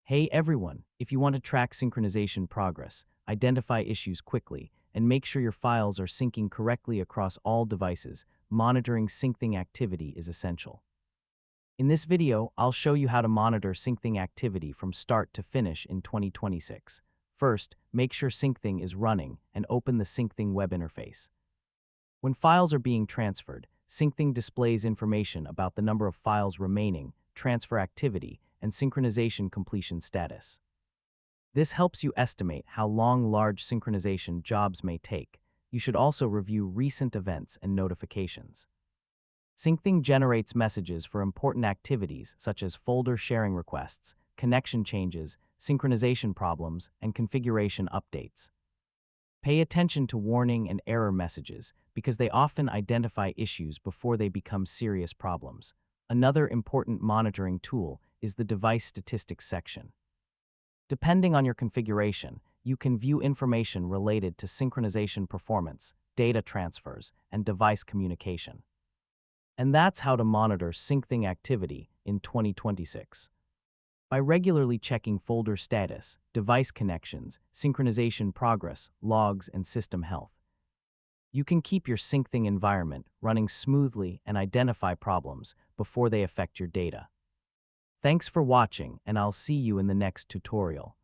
Hey everyone, if you want to track synchronization progress, identify issues quickly, and make sure your files are syncing correctly across all devices, monitoring Syncthing activity is essential. In this video, I'll show you how to monitor Syncthing activity from start to finish in 2026. First, make sure Syncthing is running and open the Syncthing web interface. When files are being transferred, Syncthing displays information about the number of files remaining, transfer activity, and synchronization completion status. This helps you estimate how long large synchronization jobs may take. You should also review recent events and notifications. Syncthing generates messages for important activities such as folder sharing requests, connection changes, synchronization problems, and configuration updates. Pay attention to warning and error messages because they often identify issues before they become serious problems. Another important monitoring tool is the device statistics section. Depending on your configuration, you can view information related to synchronization performance, data transfers, and device communication. And that's how to monitor Syncthing activity in 2026. By regularly checking folder status, device connections, synchronization progress, logs, and system health, you can keep your Syncthing environment running smoothly and identify problems before they affect your data. Thanks for watching, and I'll see you in the next tutorial.